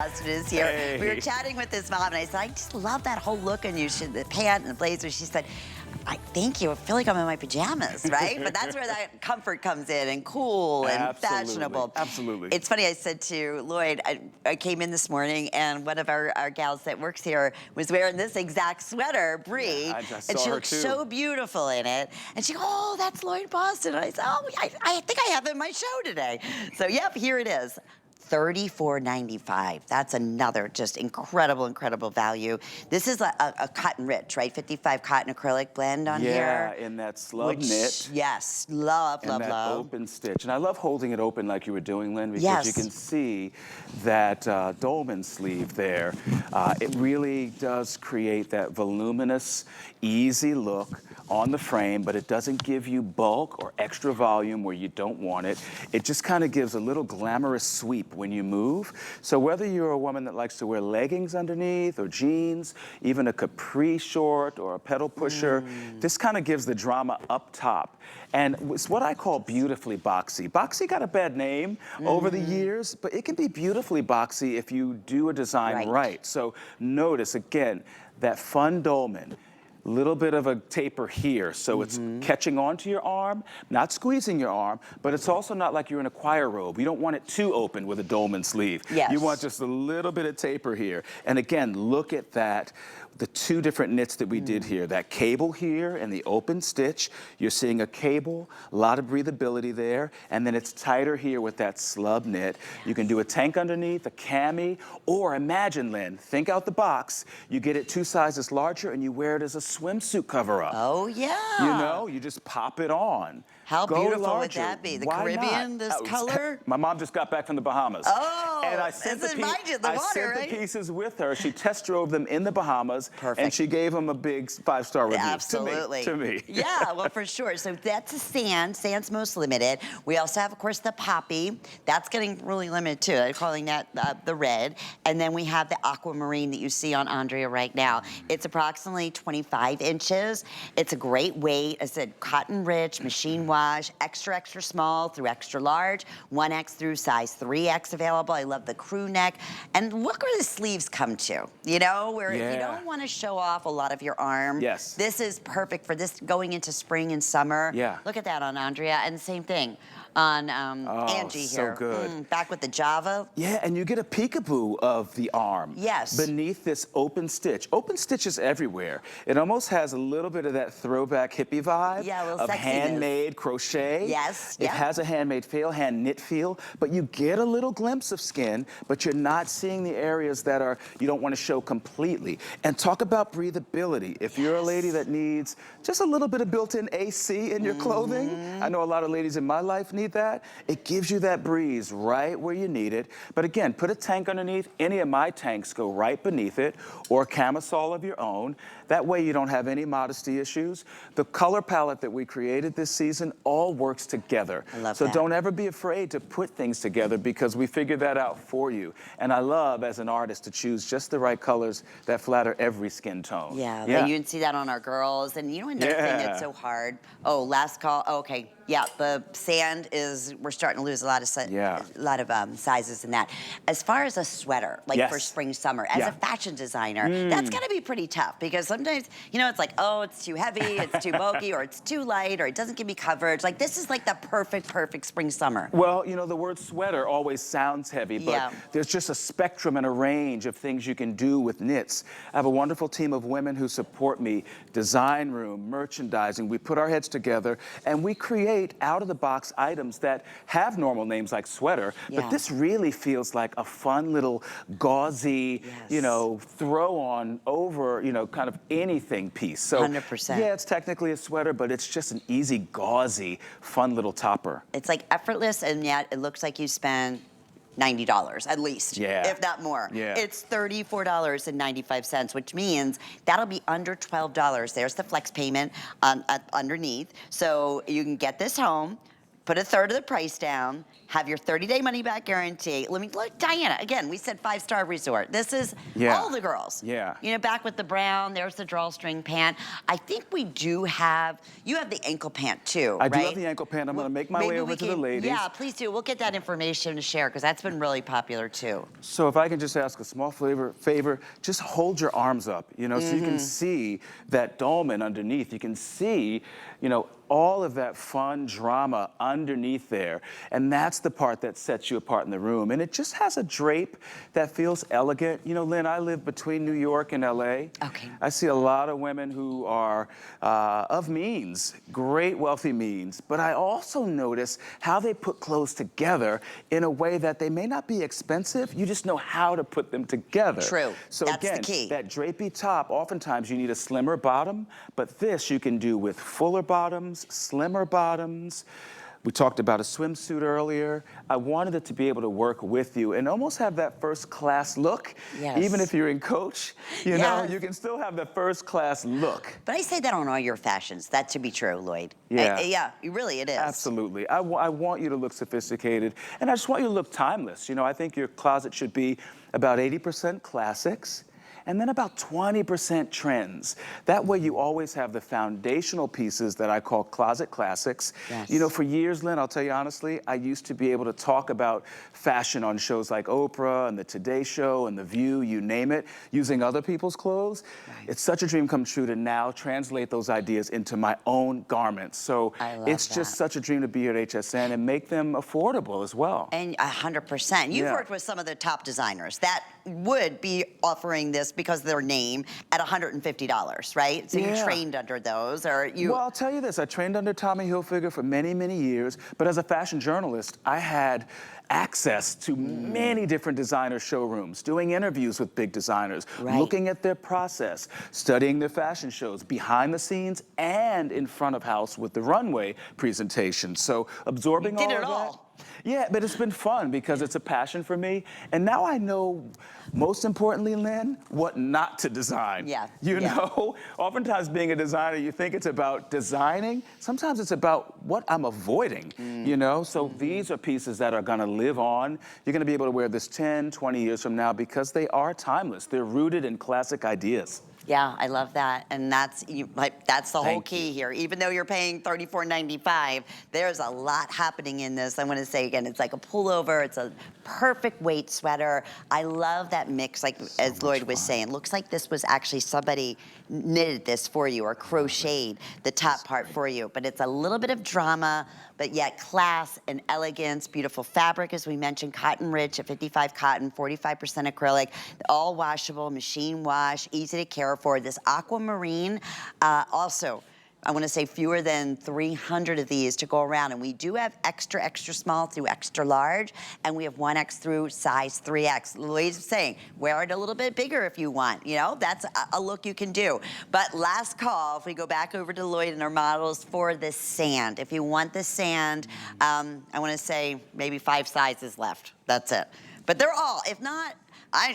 Boston is here. Hey. We were chatting with this mom, and I said, I just love that whole look on you, the pant and the blazer. She said, thank you. I feel like I'm in my pajamas, right? But that's where that comfort comes in, and cool and fashionable. Absolutely. It's funny, I said to Lloyd, I came in this morning, and one of our gals that works here was wearing this exact sweater, Bree, Yeah, I and saw she her looked too. so beautiful in it. And she goes, oh, that's Lloyd Boston. And I said, oh, I think I have it in my show today. So, yep, here it is. $34.95. That's another just incredible value. This is a cotton rich, right? 55 cotton acrylic blend on here. Yeah, in that slub knit. Yes, love. Open stitch. And I love holding it open like you were doing, Lynn, because Yes. you can see that dolman sleeve there. It really does create that voluminous, easy look on the frame, but it doesn't give you bulk or extra volume where you don't want it. It just kind of gives a little glamorous sweep when you move. So whether you're a woman that likes to wear leggings underneath or jeans, even a capri short or a pedal pusher, this kind of gives the drama up top. And it's what I call beautifully boxy. Boxy got a bad name over the years, but it can be beautifully boxy if you do a design right. So notice, again, that fun dolman. Little bit of a taper here, so it's catching onto your arm, not squeezing your arm, but it's also not like you're in a choir robe. You don't want it too open with a dolman sleeve. Yes. You want just a little bit of taper here. And again, look at that, the two different knits that we did here. That cable here and the open stitch. You're seeing a cable, a lot of breathability there, and then it's tighter here with that slub knit. You can do a tank underneath, a cami, or imagine, Lynn, think out the box. You get it 2 sizes larger and you wear it as a swimsuit cover-up. Oh, yeah. You know, you just pop it on. How Go beautiful larger. Would that be? The Why Caribbean, not? this color? My mom just got back from the Bahamas. Oh, and I sent this is mind you, the water, the pieces with her. She test drove them in the Bahamas. Perfect. And she gave them a big 5-star review. Absolutely. To me. Yeah, well, for sure. So that's a sand. Sand's most limited. We also have, of course, the poppy. That's getting really limited, too. I'm calling that the red. And then we have the aquamarine that you see on Andrea right now. It's approximately 25 inches. It's a great weight. I said cotton rich, machine wash, extra small through extra large, 1X through size 3X available. I love the crew neck. And look where the sleeves come to, you know, where if you don't want to show off a lot of your arm, this is perfect for this going into spring and summer. Yeah. Look at that on Andrea, and same thing on Angie here. So good. Back with the Java. Yeah, and you get a peekaboo of the arm. Yes. Beneath this open stitch. Open stitch is everywhere. It almost has a little bit of that throwback hippie vibe. Yeah, a little of sexiness. handmade crochet. Yes. It has a handmade feel, hand knit feel, but you get a little glimpse of skin, but you're not seeing the areas that are you don't want to show completely. And talk about breathability. If you're a lady that needs just a little bit of built-in AC in your clothing, I know a lot of ladies in my life need that. It gives you that breeze right where you need it. But again, put a tank underneath. Any of my tanks go right beneath it, or a camisole of your own. That way you don't have any modesty issues. The color palette that we created this season all works together. I love so that. Don't ever be afraid to put things together because we figured that out for you. And I love, as an artist, to choose just the right colors that flatter every skin tone. Yeah, you can see that on our girls. And you know another thing that's so hard? Oh, last call. Oh, okay. Yeah, the sand is, we're starting to lose a lot of sizes in that. As far as a sweater, like for spring, summer, as a fashion designer, that's gotta be pretty tough because sometimes, you know, it's like, oh, it's too heavy, it's too bulky, or it's too light, or it doesn't give me coverage. Like, this is like the perfect spring, summer. Well, you know, the word sweater always sounds heavy, but there's just a spectrum and a range of things you can do with knits. I have a wonderful team of women who support me, design room, merchandising. We put our heads together and we create out-of-the-box items that have normal names like sweater, but this really feels like a fun little gauzy, you know, throw-on over, you know, kind of anything piece. So 100%. Yeah, it's technically a sweater, but it's just an easy, gauzy, fun little topper. It's like effortless, and yet it looks like you spend $90 at least, if not more. It's $34.95, which means that'll be under $12. There's the flex payment underneath. So you can get this home, put a third of the price down, have your 30-day money-back guarantee. Let Diana, again, we said 5-star resort. This is all the girls. Yeah. You know, back with the brown, there's the drawstring pant. I think we do have, you have the ankle pant too, I right? do have the ankle pant. I'm gonna make my way over to the ladies. Yeah, please do. We'll get that information to share because that's been really popular too. So if I can just ask a small favor, just hold your arms up, you know, so you can see that dolman underneath. You can see, you know, all of that fun drama underneath there. And that's the part that sets you apart in the room. And it just has a drape that feels elegant. You know, Lynn, I live between New York and LA. Okay. I see a lot of women who are of means, great wealthy means, but I also notice how they put clothes together in a way that they may not be expensive, you just know how to put them together. True, So that's again, the key. that drapey top, oftentimes you need a slimmer bottom, but this you can do with fuller bottoms, slimmer bottoms. We talked about a swimsuit earlier. I wanted it to be able to work with you and almost have that first class look. Yes. Even if you're in Coach, you know, you can still have the first class look. But I say that on all your fashions. That to be true, Lloyd. Yeah. Yeah, really it is. Absolutely. I want you to look sophisticated, and I just want you to look timeless. You know, I think your closet should be about 80% classics, and then about 20% trends. That way you always have the foundational pieces that I call closet classics. Yes. You know, for years, Lynn, I'll tell you honestly, I used to be able to talk about fashion on shows like Oprah and the Today Show and The View, you name it, using other people's clothes. Right. It's such a dream come true to now translate those ideas into my own garments. So it's just such a dream to be here at HSN and make them affordable as well. And 100%. You've worked with some of the top designers that would be offering this because of their name at $150, right? So you trained under those, or you... Well, I'll tell you this, I trained under Tommy Hilfiger for many, many years, but as a fashion journalist, I had access to many different designer showrooms, doing interviews with big designers, looking at their process, studying their fashion shows, behind the scenes and in front of house with the runway presentation. So absorbing all of that. Yeah, but it's been fun because it's a passion for me. And now I know, most importantly, Lynn, what not to design. Yeah. You know, oftentimes being a designer, you think it's about designing. Sometimes it's about what I'm avoiding, you know? So these are pieces that are gonna live on. You're gonna be able to wear this 10, 20 years from now because they are timeless. They're rooted in classic ideas. Yeah, I love that, and that's the whole key here. Even though you're paying $34.95, there's a lot happening in this. I want to say again, it's like a pullover. It's a perfect weight sweater. I love that mix, like as Lloyd was saying. Looks like this was actually somebody knitted this for you or crocheted the top part for you. But it's a little bit of drama, but yet class and elegance. Beautiful fabric, as we mentioned, cotton rich at 55 cotton, 45% acrylic, all washable, machine wash, easy to care for. This aquamarine, also, I want to say fewer than 300 of these to go around. And we do have extra, extra small through extra large. And we have 1X through size 3X. Louise is saying, wear it a little bit bigger if you want. You know, that's a look you can do. But last call, if we go back over to Lloyd and our models for the sand. If you want the sand, I want to say maybe 5 sizes left. That's it. But they're all, if not,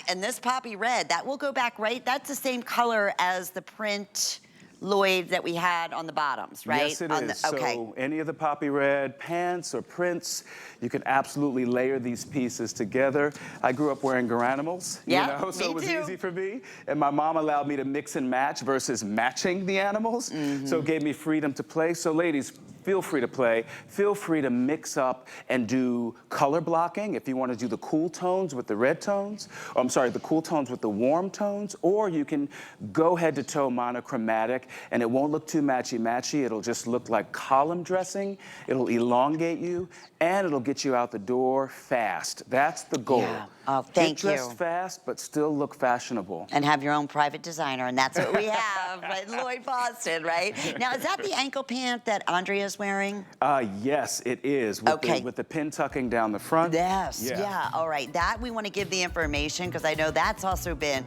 and this poppy red, that will go back right. That's the same color as the print, Lloyd, that we had on the bottoms, right? Yes, it is. So any of the poppy red pants or prints, you can absolutely layer these pieces together. I grew up wearing Garanimals, you know, so it was easy for me. And my mom allowed me to mix and match versus matching the animals. So it gave me freedom to play. So ladies, feel free to play. Feel free to mix up and do color blocking if you want to do the cool tones with the red tones. Or, I'm sorry, the cool tones with the warm tones. Or you can go head to toe monochromatic and it won't look too matchy-matchy. It'll just look like column dressing. It'll elongate you and it'll get you out the door fast. That's the goal. Yeah. Oh, thank you. Get dressed fast, but still look fashionable. And have your own private designer, and that's what we have, right? Lloyd Boston, right? Now, is that the ankle pant that Andrea's wearing? Yes, it is. With the pin tucking down the front. Yes, yeah. All right. That we want to give the information because I know that's also been